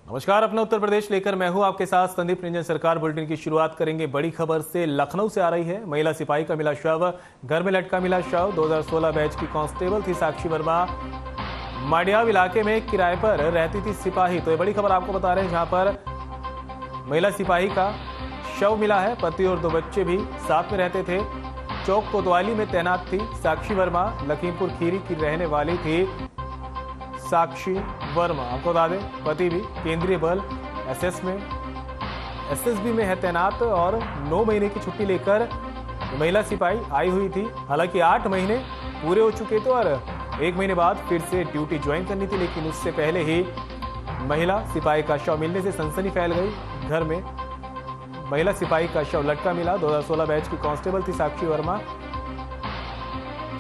नमस्कार, अपना उत्तर प्रदेश लेकर मैं हूं आपके साथ संदीप रंजन। सरकार बुलेटिन की शुरुआत करेंगे बड़ी खबर से। लखनऊ से आ रही है। महिला सिपाही का मिला शव, घर में लटका मिला शव। 2016 बैच की कांस्टेबल थी साक्षी वर्मा। माडियाव इलाके में किराए पर रहती थी सिपाही। तो ये बड़ी खबर आपको बता रहे हैं, जहां पर महिला सिपाही का शव मिला है। पति और 2 बच्चे भी साथ में रहते थे। चौक कोतवाली में तैनात थी साक्षी वर्मा। लखीमपुर खीरी की रहने वाली थी साक्षी वर्मा। आपको बता दें, पति भी केंद्रीय बल एसएसबी में है तैनात और 9 महीने की छुट्टी लेकर महिला सिपाही आई हुई थी। हालांकि 8 महीने पूरे हो चुके थे और 1 महीने बाद फिर से ड्यूटी ज्वाइन करनी थी, लेकिन उससे पहले ही महिला सिपाही का शव मिलने से सनसनी फैल गई। घर में महिला सिपाही का शव लटका मिला। 2016 बैच की कांस्टेबल थी साक्षी वर्मा।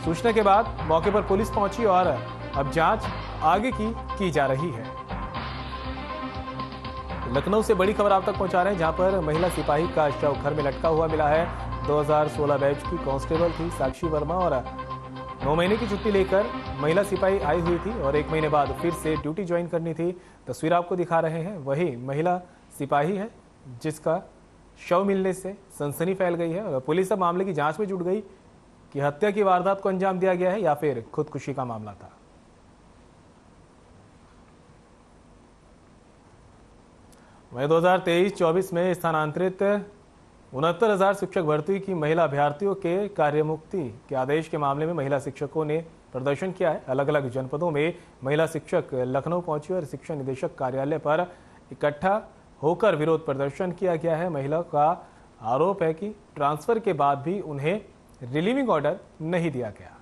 सूचना के बाद मौके पर पुलिस पहुंची और अब जांच आगे की जा रही है। लखनऊ से बड़ी खबर आप तक पहुंचा रहे हैं, जहां पर महिला सिपाही का शव घर में लटका हुआ मिला है। 2016 बैच की कांस्टेबल थी साक्षी वर्मा और 9 महीने की छुट्टी लेकर महिला सिपाही आई हुई थी और 1 महीने बाद फिर से ड्यूटी ज्वाइन करनी थी। तस्वीर आपको दिखा रहे हैं, वही महिला सिपाही है जिसका शव मिलने से सनसनी फैल गई है। पुलिस अब मामले की जांच में जुट गई कि हत्या की वारदात को अंजाम दिया गया है या फिर खुदकुशी का मामला था। वहीं 2023-24 में स्थानांतरित 69,000 शिक्षक भर्ती की महिला अभ्यर्थियों के कार्यमुक्ति के आदेश के मामले में महिला शिक्षकों ने प्रदर्शन किया है। अलग अलग जनपदों में महिला शिक्षक लखनऊ पहुंची और शिक्षा निदेशक कार्यालय पर इकट्ठा होकर विरोध प्रदर्शन किया गया है। महिला का आरोप है कि ट्रांसफर के बाद भी उन्हें रिलीविंग ऑर्डर नहीं दिया गया।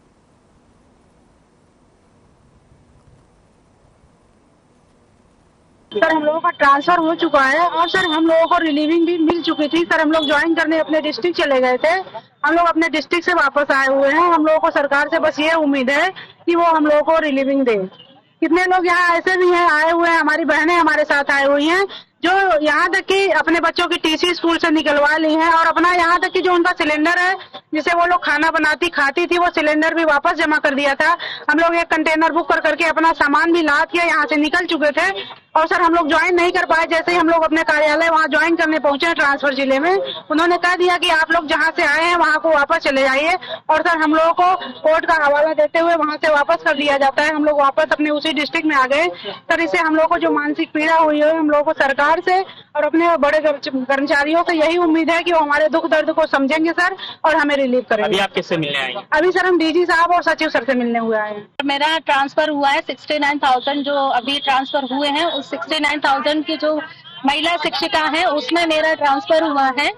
सर, हम लोगों का ट्रांसफर हो चुका है और सर हम लोगों को रिलीविंग भी मिल चुकी थी। सर, हम लोग ज्वाइन करने अपने डिस्ट्रिक्ट चले गए थे। हम लोग अपने डिस्ट्रिक्ट से वापस आए हुए हैं। हम लोगों को सरकार से बस ये उम्मीद है कि वो हम लोगों को रिलीविंग दे। कितने लोग यहाँ ऐसे भी हैं आए हुए हैं, हमारी बहनें हमारे साथ आई हुई हैं जो यहाँ तक कि अपने बच्चों की टीसी स्कूल से निकलवा ली है और अपना यहाँ तक कि जो उनका सिलेंडर है जिसे वो लोग खाना बनाती खाती थी, वो सिलेंडर भी वापस जमा कर दिया था। हम लोग एक कंटेनर बुक करके अपना सामान भी लाद के यहाँ से निकल चुके थे और सर हम लोग ज्वाइन नहीं कर पाए। जैसे ही हम लोग अपने कार्यालय वहाँ ज्वाइन करने पहुंचे ट्रांसफर जिले में, उन्होंने कह दिया कि आप लोग जहाँ से आए हैं वहाँ को वापस चले जाइए और सर हम लोगों को कोर्ट का हवाला देते हुए वहाँ से वापस कर दिया जाता है। हम लोग वापस अपने उसी डिस्ट्रिक्ट में आ गए। सर, इससे हम लोग को जो मानसिक पीड़ा हुई है, हम लोगों को सरकार से और अपने बड़े कर्मचारियों से यही उम्मीद है कि वो हमारे दुख दर्द को समझेंगे सर और हमें रिलीव करेंगे। अभी आप किससे मिलने आए हैं? अभी सर हम डीजी साहब और सचिव सर से मिलने हुए आए हैं। मेरा ट्रांसफर हुआ है 69,000 जो अभी ट्रांसफर हुए हैं, उस 69,000 की जो महिला शिक्षिका है उसमें मेरा ट्रांसफर हुआ है।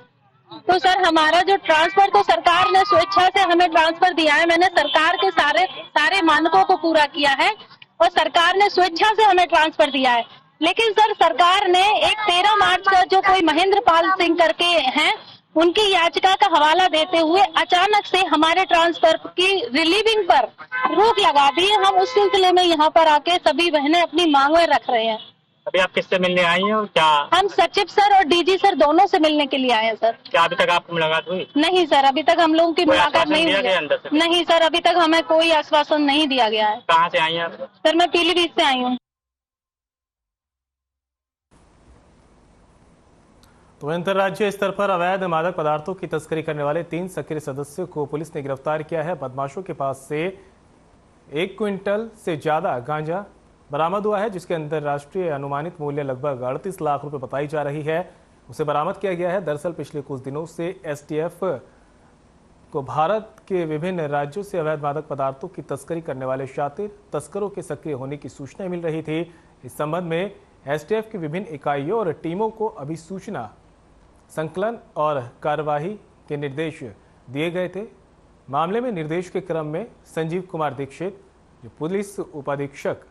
तो सर हमारा जो ट्रांसफर तो सरकार ने स्वेच्छा से हमें ट्रांसफर दिया है। मैंने सरकार के सारे मानकों को पूरा किया है और सरकार ने स्वेच्छा से हमें ट्रांसफर दिया है। लेकिन सर सरकार ने एक 13 मार्च का जो कोई महेंद्र पाल सिंह करके हैं उनकी याचिका का हवाला देते हुए अचानक से हमारे ट्रांसफर की रिलीविंग पर रोक लगा दी है। हम उस सिलसिले में यहाँ पर आके सभी बहनें अपनी मांगें रख रहे हैं। अभी आप किससे मिलने आई हैं और क्या? हम सचिव सर और डीजी सर दोनों से मिलने के लिए आए हैं सर। क्या अभी तक आपकी मुलाकात हुई? नहीं सर, अभी तक हम लोगों की मुलाकात नहीं हुई है। नहीं सर, अभी तक हमें कोई आश्वासन नहीं दिया गया है। कहाँ से आई हैं आप? सर मैं पीलीभीत से आई हूँ। तो अंतर्राज्यीय स्तर पर अवैध मादक पदार्थों की तस्करी करने वाले 3 सक्रिय सदस्यों को पुलिस ने गिरफ्तार किया है। बदमाशों के पास से 1 क्विंटल से ज्यादा गांजा बरामद हुआ है, जिसके अंतर्राष्ट्रीय अनुमानित मूल्य लगभग 38 लाख रुपए बताई जा रही है। उसे बरामद किया गया है। दरअसल पिछले कुछ दिनों से एसटीएफ को भारत के विभिन्न राज्यों से अवैध मादक पदार्थों की तस्करी करने वाले शातिर तस्करों के सक्रिय होने की सूचनाएं मिल रही थी। इस संबंध में एसटीएफ की विभिन्न इकाइयों और टीमों को अभी सूचना संकलन और कार्यवाही के निर्देश दिए गए थे। मामले में निर्देश के क्रम में संजीव कुमार दीक्षित, जो पुलिस उपाधीक्षक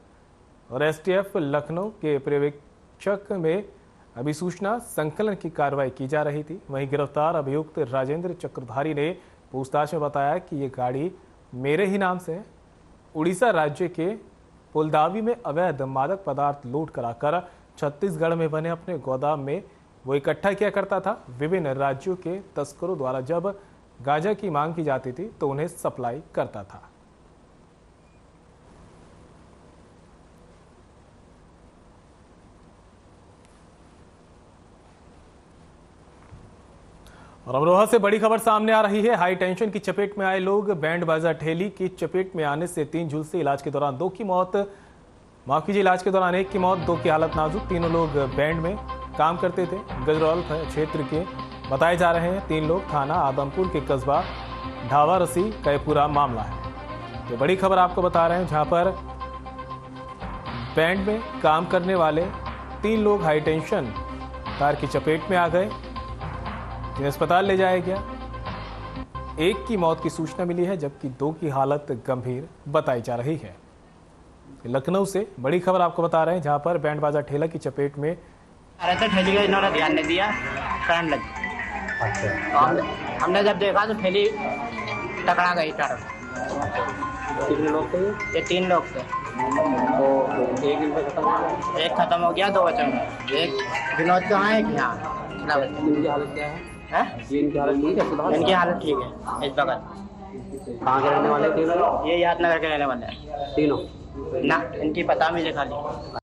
और एसटीएफ लखनऊ के पर्यवेक्षक में अभी सूचना संकलन की कार्रवाई की जा रही थी। वहीं गिरफ्तार अभियुक्त राजेंद्र चक्रधारी ने पूछताछ में बताया कि ये गाड़ी मेरे ही नाम से है। उड़ीसा राज्य के पुलदावी में अवैध मादक पदार्थ लोड कराकर छत्तीसगढ़ में बने अपने गोदाम में वो इकट्ठा किया करता था। विभिन्न राज्यों के तस्करों द्वारा जब गांजा की मांग की जाती थी तो उन्हें सप्लाई करता था। और अमरोहा से बड़ी खबर सामने आ रही है। हाई टेंशन की चपेट में आए लोग। बैंड बाजा ठेली की चपेट में आने से 3 झुलसे। इलाज के दौरान 2 की मौत, माफ कीजिए, इलाज के दौरान 1 की मौत, 2 की हालत नाजुक। तीनों लोग बैंड में काम करते थे। गजरौल क्षेत्र के बताए जा रहे हैं 3 लोग। थाना आदमपुर के कस्बा ढावा रसी का ये पूरा मामला है। तो बड़ी खबर आपको बता रहे हैं, जहां पर बैंड में काम करने वाले 3 लोग हाई टेंशन तार की चपेट में आ गए, जिन्हें अस्पताल ले जाया गया। 1 की मौत की सूचना मिली है, जबकि 2 की हालत गंभीर बताई जा रही है। लखनऊ से बड़ी खबर आपको बता रहे हैं, जहां पर बैंड बाजा ठेला की चपेट में अरे तो ठेली का इन्होंने ध्यान नहीं दिया, करंट लग गया। अच्छा। हमने जब देखा तो ठेली टकरा गई टर्क। कितने लोग थे? ये 3 लोग थे। तो एक इनका खत्म हो गया, एक खत्म हो गया, 2 बचे हुए। एक विनोद का है, एक यहाँ। इनकी हालत क्या है? है? इनकी हालत ठीक है? फिलहाल इनकी हालत ठीक है। इस बगल कहाँ के रहने वाले थे लोग? ये यादनगर के रहने वाले हैं तीनों। ना, इनकी पता मुझे खाली।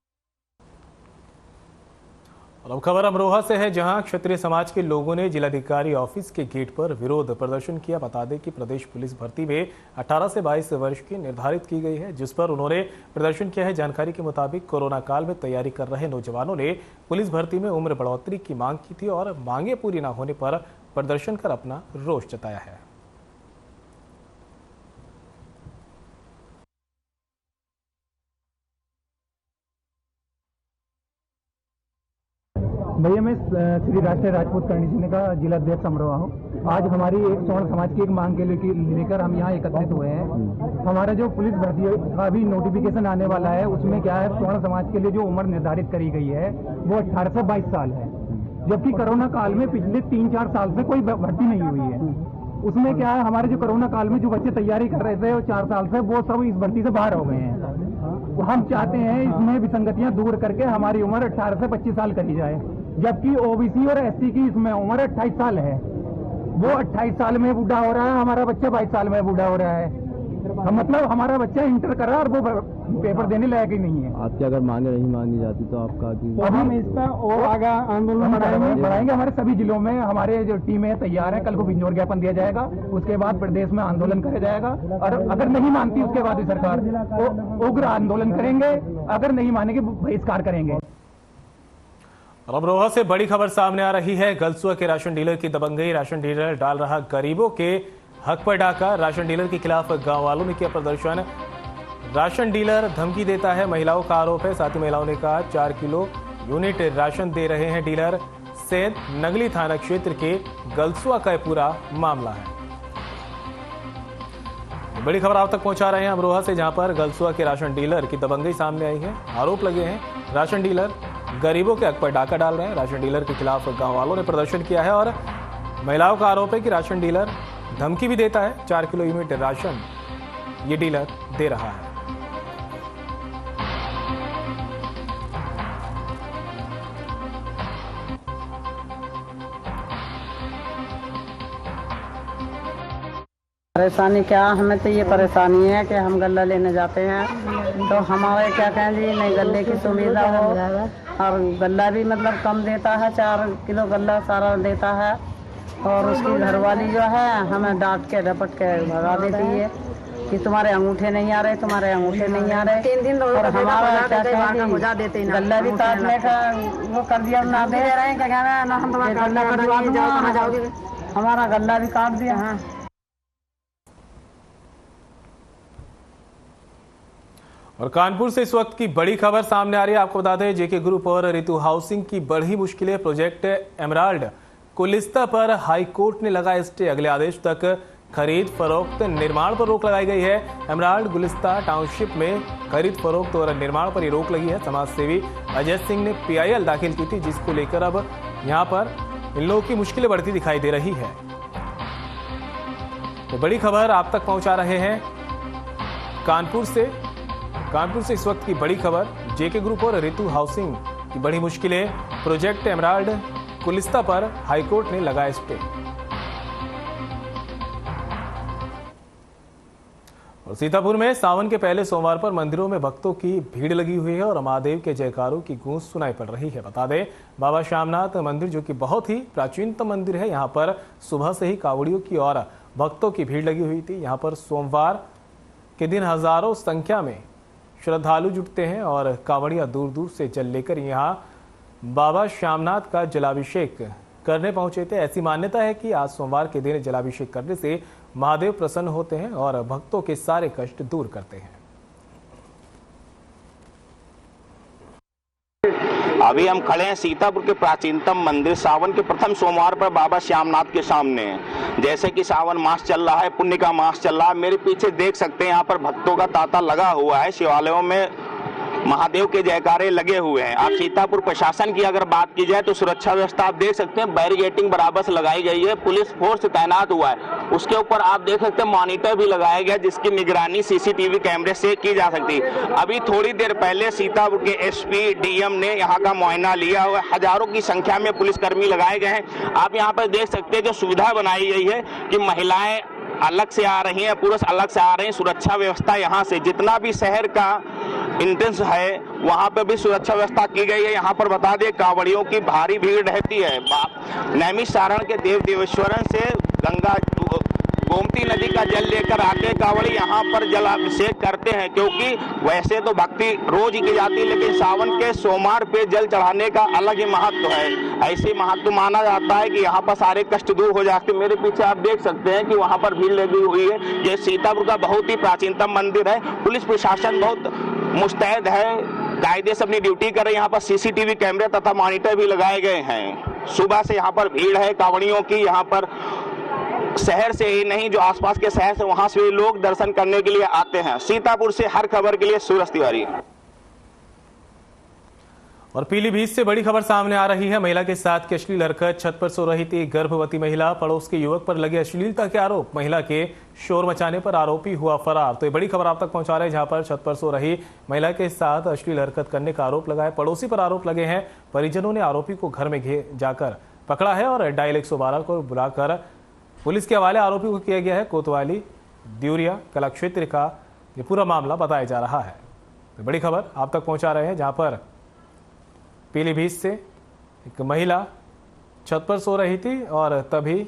और अब खबर अमरोहा से है, जहां क्षत्रिय समाज के लोगों ने जिलाधिकारी ऑफिस के गेट पर विरोध प्रदर्शन किया। बता दें कि प्रदेश पुलिस भर्ती में 18 से 22 वर्ष की निर्धारित की गई है, जिस पर उन्होंने प्रदर्शन किया है। जानकारी के मुताबिक कोरोना काल में तैयारी कर रहे नौजवानों ने पुलिस भर्ती में उम्र बढ़ोतरी की मांग की थी और मांगे पूरी न होने पर प्रदर्शन कर अपना रोष जताया है। भैया मैं श्री राष्ट्रीय राजपूत करणी सेना का जिला अध्यक्ष अमरोहा हूँ। आज हमारी एक स्वर्ण समाज की एक मांग के लेकर हम यहाँ एकत्रित हुए हैं। हमारा जो पुलिस भर्ती का भी नोटिफिकेशन आने वाला है, उसमें क्या है, स्वर्ण समाज के लिए जो उम्र निर्धारित करी गई है वो 18 से 22 साल है, जबकि कोरोना काल में पिछले 3-4 साल से कोई भर्ती नहीं हुई है। उसमें क्या है, हमारे जो कोरोना काल में जो बच्चे तैयारी कर रहे थे 4 साल से, वो सब इस भर्ती से बाहर हो गए हैं। हम चाहते हैं इसमें विसंगतियां दूर करके हमारी उम्र 18 से 25 साल करी जाए, जबकि ओबीसी और एससी की इसमें उम्र 28 साल है। वो 28 साल में बूढ़ा हो रहा है, हमारा बच्चा 22 साल में बूढ़ा हो रहा है। मतलब हमारा बच्चा इंटर कर रहा है और वो पेपर देने लायक ही नहीं है। आपकी अगर मांगे नहीं मानी जाती तो आपका तो हम इस पर और आगे आंदोलन बढ़ाएंगे। हमारे सभी जिलों में हमारे जो टीमें तैयार हैं। कल को बिंजोर ज्ञापन दिया जाएगा, उसके बाद प्रदेश में आंदोलन किया जाएगा, और अगर नहीं मानती उसके बाद सरकार उग्र आंदोलन करेंगे, अगर नहीं मानेगी बहिष्कार करेंगे। अमरोहा से बड़ी खबर सामने आ रही है। गलसुआ के राशन डीलर की दबंगई। राशन डीलर डाल रहा गरीबों के हक पर डाका। राशन डीलर के खिलाफ गांव वालों ने किया प्रदर्शन। राशन डीलर धमकी देता है, महिलाओं का आरोप है। साथ ही महिलाओं ने कहा 4 किलो यूनिट राशन दे रहे हैं डीलर। सेंध नगली थाना क्षेत्र के गलसुआ का पूरा मामला है। बड़ी खबर आप तक पहुंचा रहे हैं अमरोहा से, जहां पर गलसुआ के राशन डीलर की दबंगई सामने आई है। आरोप लगे हैं राशन डीलर गरीबों के हक पर डाका डाल रहे हैं। राशन डीलर के खिलाफ गांव वालों ने प्रदर्शन किया है और महिलाओं का आरोप है कि राशन डीलर धमकी भी देता है। 4 किलो यूनिट राशन ये डीलर दे रहा है। परेशानी क्या, हमें तो ये परेशानी है कि हम गल्ला लेने जाते हैं तो हमारे क्या कहें जी, नहीं गल्ले की सुविधा हो, और गल्ला भी मतलब कम देता है। 4 किलो गल्ला सारा देता है, और उसकी घरवाली जो है हमें डांट के रपट के भगा देती है कि तुम्हारे अंगूठे नहीं आ रहे, तुम्हारे अंगूठे नहीं आ रहे। 3 दिन और हमारा क्या कहें, गल्ला भी काटने का वो कर दिया, ना दे रहे हैं, क्या कह रहे हैं, ना हम तुम्हारा गल्ला कटवा दूंगा, हमारा गल्ला भी काट दिया। और कानपुर से इस वक्त की बड़ी खबर सामने आ रही है। आपको बता दें, जेके ग्रुप और ऋतु हाउसिंग की बढ़ी मुश्किलें। प्रोजेक्ट एमराल्ड कुलिस्ता पर हाई कोर्ट ने लगाया स्टे। अगले आदेश तक खरीद फरोख्त निर्माण पर रोक लगाई गई है। एमराल्ड गुलिस्ता टाउनशिप में खरीद फरोख्त और निर्माण पर ये रोक लगी है। समाज सेवी अजय सिंह ने PIL दाखिल की थी, जिसको लेकर अब यहाँ पर इन लोगों की मुश्किलें बढ़ती दिखाई दे रही है। तो बड़ी खबर आप तक पहुंचा रहे हैं कानपुर से इस वक्त की बड़ी खबर। जेके ग्रुप और ऋतु हाउसिंग की बड़ी मुश्किलें। प्रोजेक्ट एमराल्ड कुलिस्ता पर हाईकोर्ट ने लगाया स्टे। और सीतापुर में सावन के पहले सोमवार पर मंदिरों में भक्तों की भीड़ लगी हुई है और महादेव के जयकारों की गूंज सुनाई पड़ रही है। बता दें, बाबा श्यामनाथ मंदिर जो कि बहुत ही प्राचीनतम मंदिर है, यहाँ पर सुबह से ही कावड़ियों की और भक्तों की भीड़ लगी हुई थी। यहाँ पर सोमवार के दिन हजारों संख्या में श्रद्धालु जुटते हैं और कावड़िया दूर दूर से जल लेकर यहाँ बाबा श्यामनाथ का जलाभिषेक करने पहुंचे थे। ऐसी मान्यता है कि आज सोमवार के दिन जलाभिषेक करने से महादेव प्रसन्न होते हैं और भक्तों के सारे कष्ट दूर करते हैं। अभी हम खड़े हैं सीतापुर के प्राचीनतम मंदिर सावन के प्रथम सोमवार पर बाबा श्यामनाथ के सामने। जैसे कि सावन मास चल रहा है, पुण्य का मास चल रहा है, मेरे पीछे देख सकते हैं यहाँ पर भक्तों का तांता लगा हुआ है। शिवालयों में महादेव के जयकारे लगे हुए हैं। आप सीतापुर प्रशासन की अगर बात की जाए तो सुरक्षा व्यवस्था आप देख सकते हैं, बैरिकेडिंग बराबर से लगाई गई है, पुलिस फोर्स तैनात हुआ है। उसके ऊपर आप देख सकते हैं मॉनिटर भी लगाया गया जिसकी निगरानी सीसीटीवी कैमरे से की जा सकती है। अभी थोड़ी देर पहले सीतापुर के एसपी डीएम ने यहाँ का मुआयना लिया हुआ, हजारों की संख्या में पुलिसकर्मी लगाए गए हैं। आप यहाँ पर देख सकते हैं जो सुविधा बनाई गई है कि महिलाएं अलग से आ रही हैं, पुरुष अलग से आ रहे हैं। सुरक्षा व्यवस्था यहाँ से जितना भी शहर का इंटेंस है वहाँ पे भी सुरक्षा व्यवस्था की गई है। यहाँ पर बता दें कांवड़ियों की भारी भीड़ रहती है। नैमिषारण के देव देवेश्वरन से गंगा गोमती नदी का जल लेकर आके कांवड़ी यहाँ पर जलाभिषेक करते हैं, क्योंकि वैसे तो भक्ति रोज ही की जाती है लेकिन सावन के सोमवार पे जल चढ़ाने का अलग ही महत्व है। ऐसे महत्व माना जाता है कि यहाँ पर सारे कष्ट दूर हो जाते। मेरे पीछे आप देख सकते हैं कि वहाँ पर भीड़ लगी हुई है। ये सीतापुर का बहुत ही प्राचीनतम मंदिर है। पुलिस प्रशासन बहुत मुस्तैद है, कायदे से अपनी ड्यूटी कर रहे हैं। यहाँ पर सीसीटीवी कैमरे तथा मॉनिटर भी लगाए गए हैं। सुबह से यहाँ पर भीड़ है कांवड़ियों की। यहाँ पर शहर से ही नहीं, जो आसपास के शहर से वहां से भी लोग दर्शन करने के लिए आते हैं। सीतापुर से हर खबर के लिए सूरज तिवारी। और पीलीभीत से बड़ी खबर सामने आ रही है। महिला के साथ की अश्लील हरकत, छत पर सो रही थी गर्भवती महिला, पड़ोस के युवक पर लगे अश्लीलता के आरोप, महिला के शोर मचाने पर आरोपी हुआ फरार। तो ये बड़ी खबर आप तक पहुंचा रहे हैं, जहां पर छत पर सो रही महिला के साथ अश्लील हरकत करने का आरोप लगा है। पड़ोसी पर आरोप लगे हैं। परिजनों ने आरोपी को घर में जाकर पकड़ा है और डायल 112 को बुलाकर पुलिस के हवाले आरोपी को किया गया है। कोतवाली द्यूरिया कला क्षेत्र का ये पूरा मामला बताया जा रहा है। तो बड़ी खबर आप तक पहुंचा रहे हैं, जहां पर पीलीभीत से एक महिला छत पर सो रही थी और तभी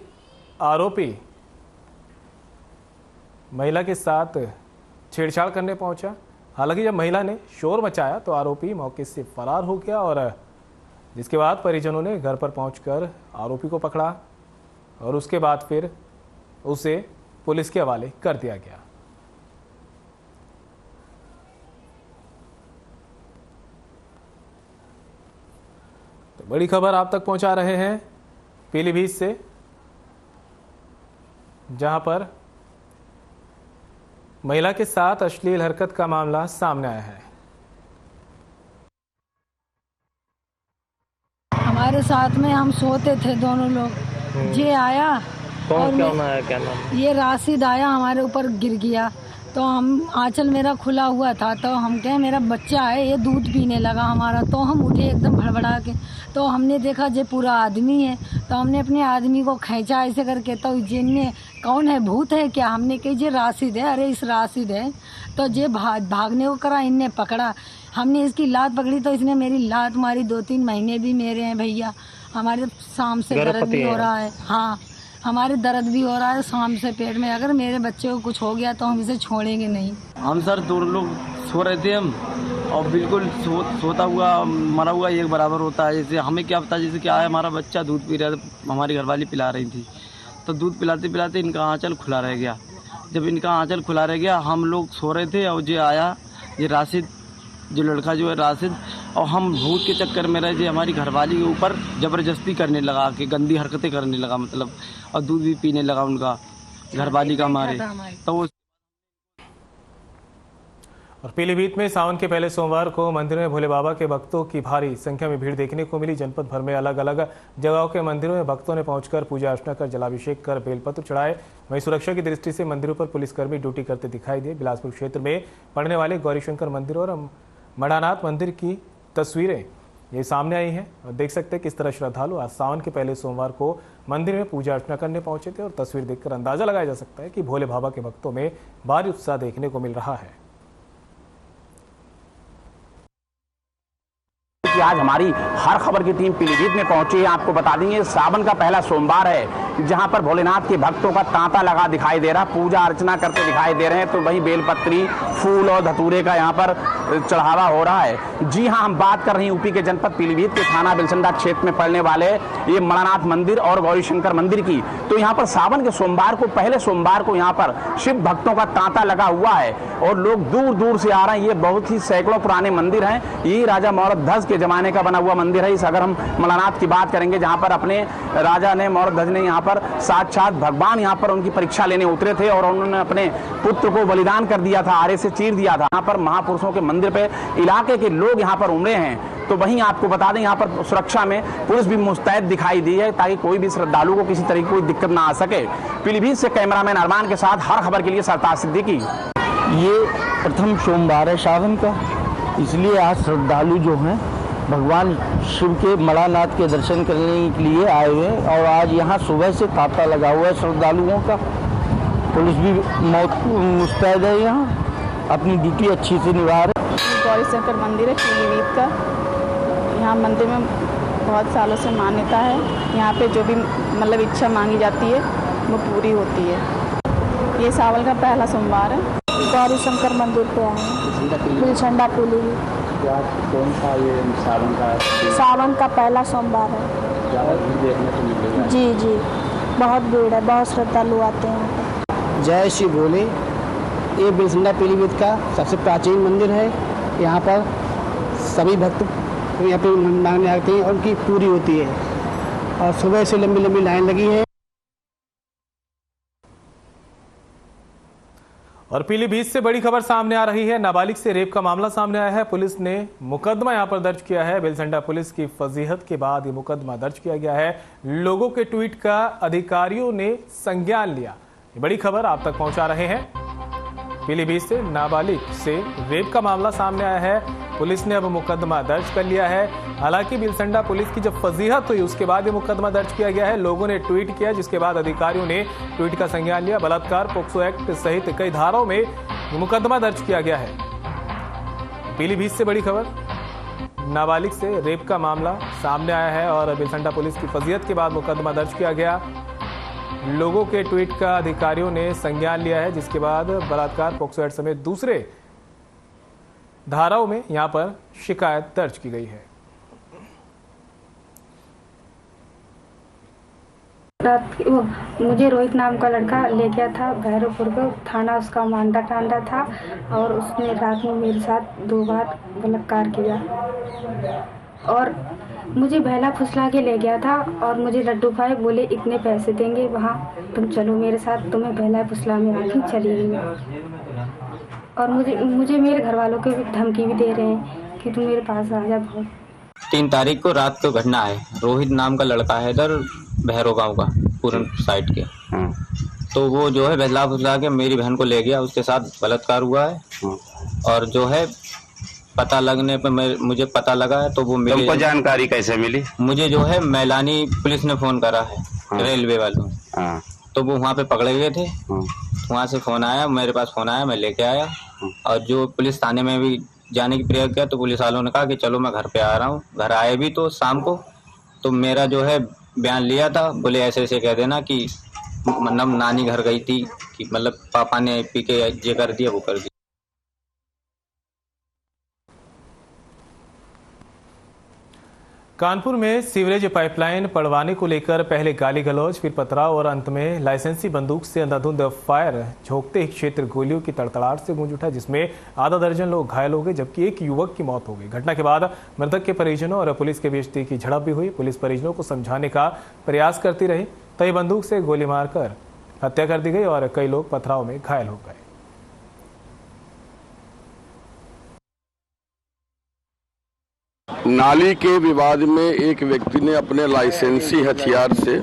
आरोपी महिला के साथ छेड़छाड़ करने पहुंचा। हालांकि जब महिला ने शोर मचाया तो आरोपी मौके से फरार हो गया और जिसके बाद परिजनों ने घर पर पहुंचकर आरोपी को पकड़ा और उसके बाद फिर उसे पुलिस के हवाले कर दिया गया। तो बड़ी खबर आप तक पहुंचा रहे हैं पीलीभीत से, जहां पर महिला के साथ अश्लील हरकत का मामला सामने आया है। हमारे साथ में हम सोते थे दोनों लोग। ये आया और क्या नाम? ये राशिद आया, हमारे ऊपर गिर गया। तो हम आंचल मेरा खुला हुआ था, तो हम कहे मेरा बच्चा है, ये दूध पीने लगा हमारा। तो हम उठे एकदम भड़बड़ा के, तो हमने देखा ये पूरा आदमी है। तो हमने अपने आदमी को खींचा ऐसे करके, तो जिनने कौन है, भूत है क्या? हमने कही ये राशिद है। अरे इस राशिद है। तो ये भागने को करा, इनने पकड़ा। हमने इसकी लात पकड़ी तो इसने मेरी लात मारी। 2-3 महीने भी मेरे हैं भैया। हमारे शाम से दर्द भी हो रहा है। हाँ, हमारे दर्द भी हो रहा है शाम से पेट में। अगर मेरे बच्चे को कुछ हो गया तो हम इसे छोड़ेंगे नहीं। हम सर 2 लोग सो रहे थे हम, और बिल्कुल सोता हुआ मरा हुआ एक बराबर होता है। जैसे हमें क्या पता, जैसे क्या है, हमारा बच्चा दूध पी रहा था, हमारी घरवाली पिला रही थी। तो दूध पिलाते पिलाते इनका आंचल खुला रह गया। जब इनका आंचल खुला रह गया, हम लोग सो रहे थे और ये आया, ये राशिद, जो लड़का जो है राशिद, और हम भूत के चक्कर में रहे थे। हमारी घरवाली के ऊपर ज़बरदस्ती करने लगा, कि गंदी हरकतें करने लगा मतलब, और दूध भी पीने लगा उनका घरवाली का हमारे। तो वो और पीलीभीत में सावन के पहले सोमवार को मंदिर में भोले बाबा के भक्तों की भारी संख्या में भीड़ देखने को मिली। जनपद भर में अलग अलग जगहों के मंदिरों में भक्तों ने पहुंचकर पूजा अर्चना कर जलाभिषेक कर बेलपत्र चढ़ाए। वहीं सुरक्षा की दृष्टि से मंदिरों पर पुलिसकर्मी ड्यूटी करते दिखाई दिए। बिलासपुर क्षेत्र में पड़ने वाले गौरीशंकर मंदिर और मढ़ानाथ मंदिर की तस्वीरें ये सामने आई हैं और देख सकते हैं किस तरह श्रद्धालु आज सावन के पहले सोमवार को मंदिर में पूजा अर्चना करने पहुंचे थे और तस्वीर देखकर अंदाजा लगाया जा सकता है कि भोले बाबा के भक्तों में भारी उत्साह देखने को मिल रहा है। कि आज हमारी हर खबर की टीम पीलीभीत में पहुंची है। आपको बता देंगे सावन का पहला सोमवार है जहां पर भोलेनाथ के भक्तों का तांता लगा दिखाई दे रहा, पूजा अर्चना करते दिखाई दे रहे हैं। तो वहीं बेलपत्री, फूल और धतूरे का यहां पर चढ़ावा हो रहा है। जी हां, हम बात कर रहे हैं यूपी के जनपद पीलीभीत के थाना बिलसंडा क्षेत्र में पड़ने वाले ये मणिनाथ मंदिर और गौरी शंकर मंदिर की। तो यहाँ पर सावन के सोमवार को, पहले सोमवार को यहाँ पर शिव भक्तों का तांता लगा हुआ है और लोग दूर दूर से आ रहे हैं। ये बहुत ही सैकड़ों पुराने मंदिर हैं। ये राजा मौर्यध्वज के जमाने का बना हुआ मंदिर है। इस अगर हम मणिनाथ की बात करेंगे जहाँ पर अपने राजा ने, मौर्यध्वज ने यहाँ पर साक्षात भगवान यहाँ पर उनकी परीक्षा लेने उतरे थे और उन्होंने अपने पुत्र को बलिदान कर दिया था, आरे से चीर दिया था। यहाँ पर महापुरुषों के मंदिर पे इलाके के लोग यहाँ पर उमड़े हैं। तो वहीं आपको बता दें यहाँ पर सुरक्षा में पुलिस भी मुस्तैद दिखाई दी है ताकि कोई भी श्रद्धालु को किसी तरह की कोई दिक्कत ना आ सके। पीलीभीत से कैमरामैन अरमान के साथ हर खबर के लिए सरताज सिद्दीकी। ये प्रथम सोमवार है सावन का, इसलिए आज श्रद्धालु जो हैं भगवान शिव के मणिनाथ के दर्शन करने के लिए आए हुए हैं और आज यहाँ सुबह से तांता लगा हुआ है श्रद्धालुओं का। पुलिस भी मुस्तैद है, यहाँ अपनी ड्यूटी अच्छी से निभा रहे। गौरी शंकर मंदिर है पीलीभीत का। यहाँ मंदिर में बहुत सालों से मान्यता है। यहाँ पे जो भी मतलब इच्छा मांगी जाती है वो पूरी होती है। ये सावन का पहला सोमवार है। गौरी शंकर मंदिर पे आए हैं, बिलसंडा पीलीभीत। कौन सा ये सावन का? सावन का पहला सोमवार है। ज़्यादा भीड़ देखने को मिलेगा? जी जी, बहुत भीड़ है, बहुत श्रद्धालु आते हैं। जय श्री भोले। ये बिलसंडा पीलीभीत का सबसे प्राचीन मंदिर है। यहाँ पर सभी भक्त यहाँ पे मांगने आते हैं और उनकी पूरी होती है और सुबह से लंबी लंबी लाइन लगी है। और पीलीभीत से बड़ी खबर सामने आ रही है। नाबालिग से रेप का मामला सामने आया है। पुलिस ने मुकदमा यहां पर दर्ज किया है। बिलसंडा पुलिस की फजीहत के बाद ये मुकदमा दर्ज किया गया है। लोगों के ट्वीट का अधिकारियों ने संज्ञान लिया। ये बड़ी खबर आप तक पहुंचा रहे हैं। पीलीभीत से नाबालिग से रेप का मामला सामने आया है। पुलिस ने अब मुकदमा दर्ज कर लिया है। हालांकि बिलसंडा पुलिस की जब फजीहत हुई उसके बाद ये मुकदमा दर्ज किया गया है। लोगों ने ट्वीट किया जिसके बाद अधिकारियों ने ट्वीट का संज्ञान लिया। बलात्कार, पोक्सो एक्ट सहित कई धाराओं में मुकदमा दर्ज किया गया है। पीलीभीत से बड़ी खबर, नाबालिग से रेप का मामला सामने आया है और बिलसंडा पुलिस की फजीहत के बाद मुकदमा दर्ज किया गया। लोगों के ट्वीट का अधिकारियों ने संज्ञान लिया है जिसके बाद बलात्कार, पोक्सो एक्ट समेत दूसरे धाराओं में यहां पर शिकायत दर्ज की गई है। मुझे रोहित नाम का लड़का ले गया था भैरवपुर को, थाना उसका मांडा टांडा था और उसने रात में मेरे साथ 2 बार बलात्कार किया और मुझे बहला फुसला के ले गया था और मुझे लड्डू खाए, बोले इतने पैसे देंगे, वहाँ तुम चलो मेरे साथ, तुम्हें बहला फुसला में आके चली गई। और मुझे मेरे घर वालों को भी धमकी भी दे रहे हैं कि तुम मेरे पास आ जा। बहुत 3 तारीख को रात को घटना है। रोहित नाम का लड़का है इधर भैरव गांव का, पूरन साइड के। तो वो जो है बहला फुसला के मेरी बहन को ले गया, उसके साथ बलात्कार हुआ है। और जो है पता लगने पे मुझे पता लगा है तो वो तुमको जानकारी कैसे मिली? मुझे जो है मैलानी पुलिस ने फोन करा है, रेलवे वालों। तो वो वहाँ पे पकड़े गए थे। वहाँ से फोन आया, मेरे पास फोन आया, मैं लेके आया और जो पुलिस थाने में भी जाने की प्रयास किया तो पुलिस वालों ने कहा कि चलो मैं घर पे आ रहा हूँ। घर आए भी तो शाम को तो मेरा जो है बयान लिया था, बोले ऐसे ऐसे कह देना कि मतलब नानी घर गई थी कि मतलब पापा ने पी के ये कर दिया वो कर दिया। कानपुर में सीवरेज पाइपलाइन पड़वाने को लेकर पहले गाली गलौज, फिर पथराव और अंत में लाइसेंसी बंदूक से अंधाधुंध फायर झोंकते ही क्षेत्र गोलियों की तड़तड़ाहट से गूंज उठा, जिसमें आधा दर्जन लोग घायल हो गए जबकि एक युवक की मौत हो गई। घटना के बाद मृतक के परिजनों और पुलिस के बीच तीखी झड़प भी हुई। पुलिस परिजनों को समझाने का प्रयास करती रही, तभी बंदूक से गोली मारकर हत्या कर दी गई और कई लोग पथराव में घायल हो गए। नाली के विवाद में एक व्यक्ति ने अपने लाइसेंसी हथियार से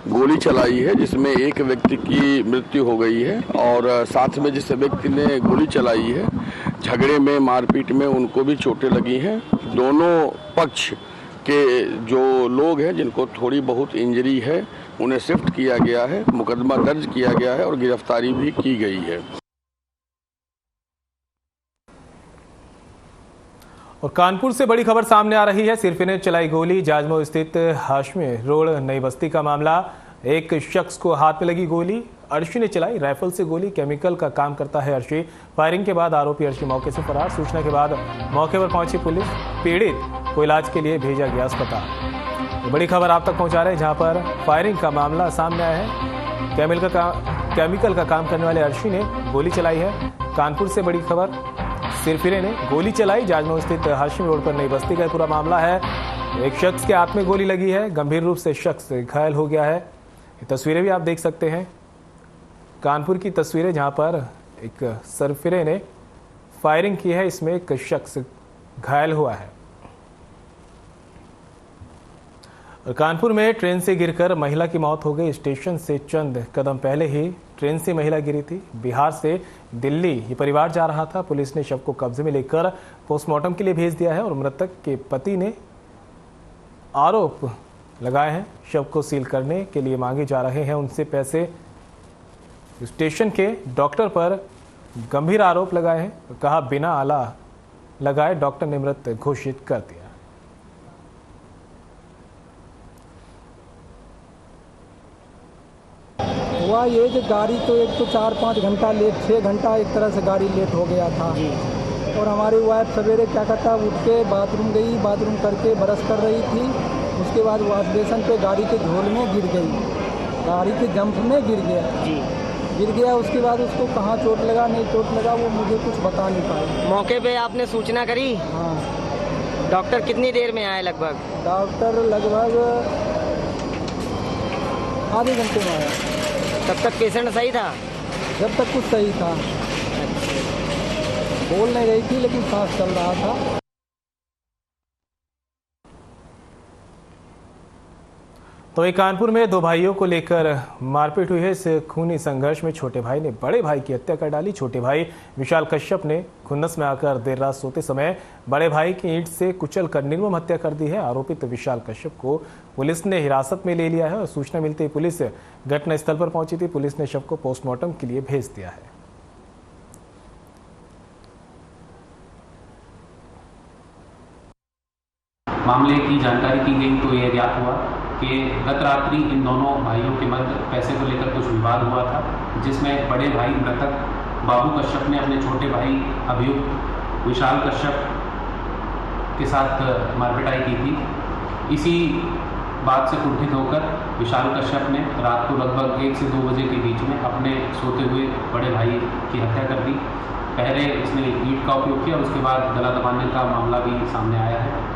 गोली चलाई है, जिसमें एक व्यक्ति की मृत्यु हो गई है और साथ में जिस व्यक्ति ने गोली चलाई है झगड़े में, मारपीट में उनको भी चोटें लगी हैं। दोनों पक्ष के जो लोग हैं जिनको थोड़ी बहुत इंजरी है उन्हें शिफ्ट किया गया है, मुकदमा दर्ज किया गया है और गिरफ्तारी भी की गई है। और कानपुर से बड़ी खबर सामने आ रही है। सिरफी ने चलाई गोली, जाजमऊ स्थित हाशमी रोड नई बस्ती का मामला। एक शख्स को हाथ में लगी गोली, अर्शी ने चलाई राइफल से गोली। केमिकल का काम करता है अर्शी। फायरिंग के बाद आरोपी अर्शी मौके से फरार। सूचना के बाद मौके पर पहुंची पुलिस, पीड़ित को इलाज के लिए भेजा गया अस्पताल। तो बड़ी खबर आप तक पहुंचा रहे हैं, जहां पर फायरिंग का मामला सामने आया है। केमिकल का काम करने वाले अर्शी ने गोली चलाई है। कानपुर से बड़ी खबर, सिरफिरे ने गोली चलाई। जाजमऊ स्थित हाशिम रोड पर नई बस्ती का पूरा मामला है। एक शख्स के हाथ में गोली लगी है, गंभीर रूप से शख्स घायल हो गया है। ये तस्वीरें भी आप देख सकते हैं, कानपुर की तस्वीरें, जहां पर एक सिरफिरे ने फायरिंग की है। इसमें एक शख्स घायल हुआ है। और कानपुर में ट्रेन से गिरकर महिला की मौत हो गई। स्टेशन से चंद कदम पहले ही ट्रेन से महिला गिरी थी। बिहार से दिल्ली ये परिवार जा रहा था। पुलिस ने शव को कब्जे में लेकर पोस्टमार्टम के लिए भेज दिया है और मृतक के पति ने आरोप लगाए हैं। शव को सील करने के लिए मांगे जा रहे हैं उनसे पैसे। स्टेशन के डॉक्टर पर गंभीर आरोप लगाए हैं। कहा बिना आला लगाए डॉक्टर ने मृत घोषित कर दिया। हुआ ये कि गाड़ी तो एक तो 4-5 घंटा लेट, 6 घंटा एक तरह से गाड़ी लेट हो गया था। और हमारी वाइफ सवेरे क्या कहता उठ के बाथरूम गई, बाथरूम करके ब्रश कर रही थी। उसके बाद वॉश बेसन पे गाड़ी के झोल में गिर गई, गाड़ी के जंप में गिर गया। उसके बाद उसको कहाँ चोट लगा नहीं चोट लगा वो मुझे कुछ बता नहीं पाए। मौके पे आपने सूचना करी? हाँ। डॉक्टर कितनी देर में आए? लगभग डॉक्टर लगभग आधे घंटे में आया। तब तक पेशेंट सही था? जब तक कुछ सही था, बोल नहीं रही थी लेकिन सांस चल रहा था। तो एक कानपुर में दो भाइयों को लेकर मारपीट हुई है। इस खूनी संघर्ष में छोटे भाई ने बड़े भाई की हत्या कर डाली। छोटे भाई विशाल कश्यप ने खुन्नस में आकर देर रात सोते समय बड़े भाई की ईंट से कुचलकर निर्मम हत्या कर दी है। आरोपित विशाल कश्यप को पुलिस ने हिरासत में ले लिया है और सूचना मिलते ही पुलिस घटनास्थल पर पहुंची थी। पुलिस ने शव को पोस्टमार्टम के लिए भेज दिया है। मामले की जानकारी की गई तो यह ज्ञात हुआ कि गत रात्रि इन दोनों भाइयों के मध्य पैसे को लेकर कुछ विवाद हुआ था, जिसमें बड़े भाई मृतक बाबू कश्यप ने अपने छोटे भाई अभियुक्त विशाल कश्यप के साथ मारपिटाई की थी। इसी बात से कुंठित होकर विशाल कश्यप ने रात को लगभग 1 से 2 बजे के बीच में अपने सोते हुए बड़े भाई की हत्या कर दी। पहले इसने ईंट का उपयोग किया, उसके बाद गला दबाने का मामला भी सामने आया है।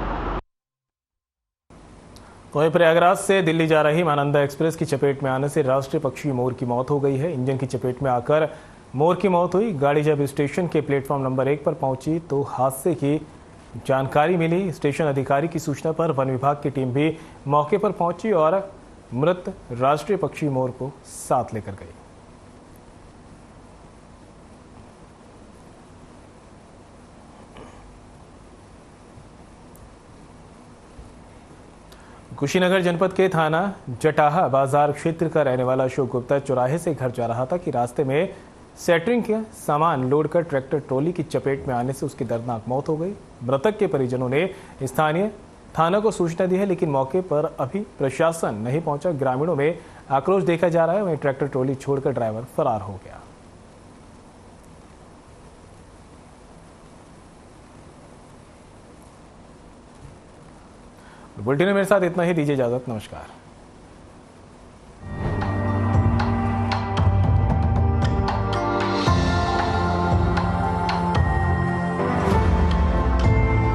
तो प्रयागराज से दिल्ली जा रही महानंदा एक्सप्रेस की चपेट में आने से राष्ट्रीय पक्षी मोर की मौत हो गई है। इंजन की चपेट में आकर मोर की मौत हुई। गाड़ी जब स्टेशन के प्लेटफॉर्म नंबर 1 पर पहुंची तो हादसे की जानकारी मिली। स्टेशन अधिकारी की सूचना पर वन विभाग की टीम भी मौके पर पहुंची और मृत राष्ट्रीय पक्षी मोर को साथ लेकर गई। कुशीनगर जनपद के थाना जटाहा बाजार क्षेत्र का रहने वाला अशोक गुप्ता चौराहे से घर जा रहा था कि रास्ते में सेटरिंग के सामान लोड कर ट्रैक्टर ट्रॉली की चपेट में आने से उसकी दर्दनाक मौत हो गई। मृतक के परिजनों ने स्थानीय थाना को सूचना दी है, लेकिन मौके पर अभी प्रशासन नहीं पहुंचा। ग्रामीणों में आक्रोश देखा जा रहा है। वहीं ट्रैक्टर ट्रॉली छोड़कर ड्राइवर फरार हो गया। बुलेटिन में मेरे साथ इतना ही। दीजिए इजाजत, नमस्कार।